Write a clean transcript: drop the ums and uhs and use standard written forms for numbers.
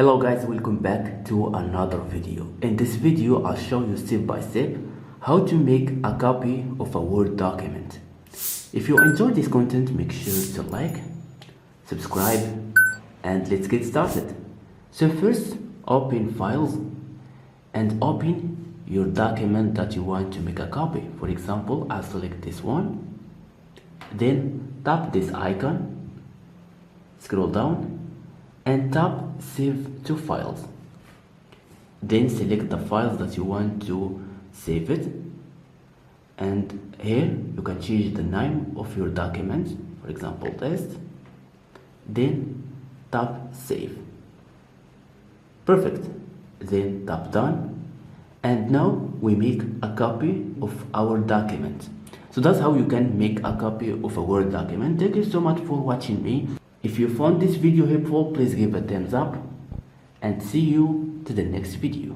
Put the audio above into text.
Hello guys, welcome back to another video. In this video I'll show you step by step how to make a copy of a Word document. If you enjoy this content, make sure to like, subscribe, and let's get started. So first, open Files and open your document that you want to make a copy. For example, I'll select this one, then tap this icon, scroll down and tap Save to Files. Then select the files that you want to save it, and here you can change the name of your document, for example test, then tap Save. Perfect. Then tap Done, and now we make a copy of our document. So that's how you can make a copy of a Word document. Thank you so much for watching me. If you found this video helpful, please give a thumbs up and see you to the next video.